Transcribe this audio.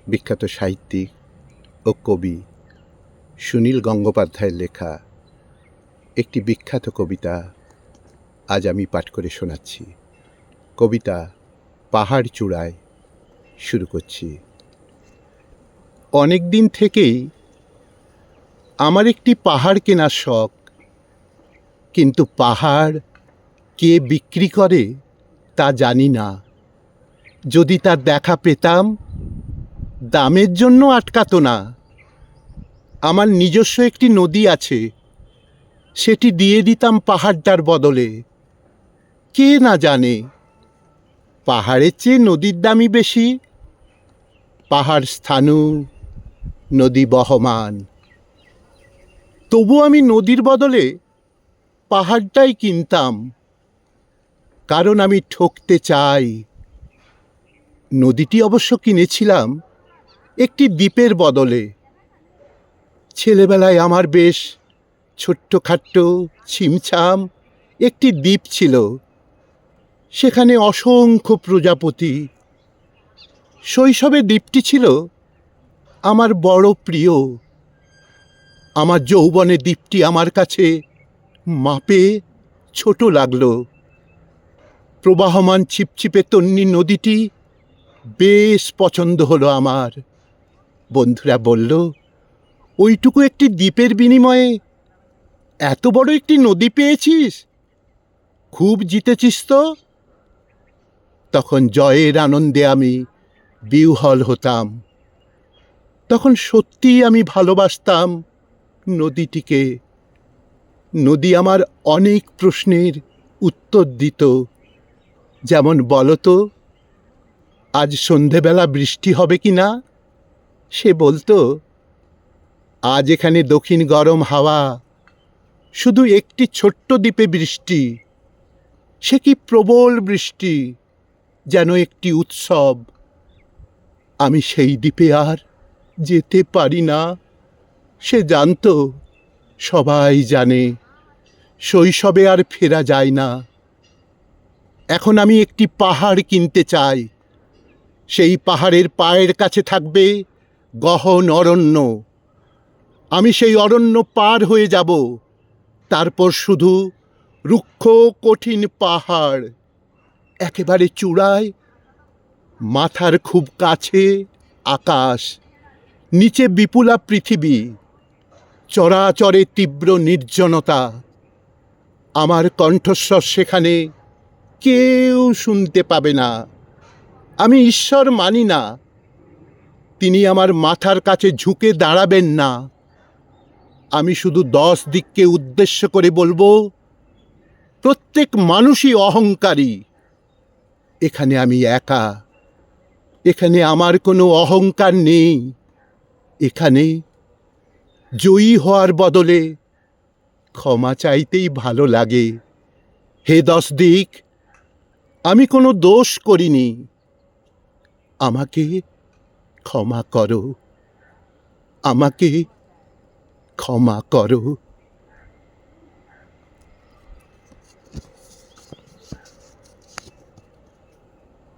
বিখ্যাত সাহিত্যিক ও কবি সুনীল গঙ্গোপাধ্যায়ের লেখা একটি বিখ্যাত কবিতা আজ আমি পাঠ করে শোনাচ্ছি। কবিতা পাহাড় চূড়ায়। শুরু করছি। অনেক দিন থেকেই আমার একটি পাহাড় কেনার শখ, কিন্তু পাহাড় কে বিক্রি করে তা জানি না। যদি তার দেখা পেতাম, দামের জন্য আটকাতো না। আমার নিজস্ব একটি নদী আছে, সেটি দিয়ে দিতাম পাহাড়টার বদলে। কে না জানে পাহাড়ের চেয়ে নদীর দামই বেশি। পাহাড় স্থাণু, নদী বহমান। তবু আমি নদীর বদলে পাহাড়টাই কিনতাম, কারণ আমি ঠকতে চাই। নদীটি অবশ্য কিনেছিলাম একটি দ্বীপের বদলে। ছেলেবেলায় আমার বেশ ছোট্টখাট্ট ছিমছাম একটি দ্বীপ ছিল, সেখানে অসংখ্য প্রজাপতি। শৈশবে দ্বীপটি ছিল আমার বড় প্রিয়। আমার যৌবনে দ্বীপটি আমার কাছে মাপে ছোট লাগল। প্রবাহমান ছিপছিপে তন্বী নদীটি বেশ পছন্দ হলো আমার। বন্ধুরা বলল, ওইটুকু একটি দ্বীপের বিনিময়ে এত বড় একটি নদী পেয়েছিস, খুব জিতেছিস তো। তখন জয়ের আনন্দে আমি বিহ্বল হতাম। তখন সত্যিই আমি ভালোবাসতাম নদীটিকে। নদী আমার অনেক প্রশ্নের উত্তর দিত। যেমন, বলতো আজ সন্ধেবেলা বৃষ্টি হবে কি না। সে বলতো, আজ এখানে দক্ষিণ গরম হাওয়া, শুধু একটি ছোট্ট দ্বীপে বৃষ্টি। সে কি প্রবল বৃষ্টি, যেন একটি উৎসব। আমি সেই দ্বীপে আর যেতে পারি না। সে জানতো, সবাই জানে, শৈশবে আর ফেরা যায় না। এখন আমি একটি পাহাড় কিনতে চাই। সেই পাহাড়ের পায়ের কাছে থাকবে গহন অরণ্য। আমি সেই অরণ্য পার হয়ে যাব, তারপর শুধু রুক্ষ কঠিন পাহাড়। একেবারে চূড়ায়, মাথার খুব কাছে আকাশ, নিচে বিপুলা পৃথিবী, চরাচরে তীব্র নির্জনতা। আমার কণ্ঠস্বর সেখানে কেউ শুনতে পাবে না। আমি ঈশ্বর মানি না, তিনি আমার মাথার কাছে ঝুঁকে দাঁড়াবেন না। আমি শুধু 10 দিককে উদ্দেশ্য করে বলবো, প্রত্যেক মানুষই অহংকারী। এখানে আমি একা। এখানে আমার কোনো অহংকার নেই। এখানে জয়ী হওয়ার বদলে ক্ষমা চাইতেই ভালো লাগে। হে 10 দিক, আমি কোনো দোষ করিনি, আমাকে ক্ষমা করো, আমাকে ক্ষমা করো।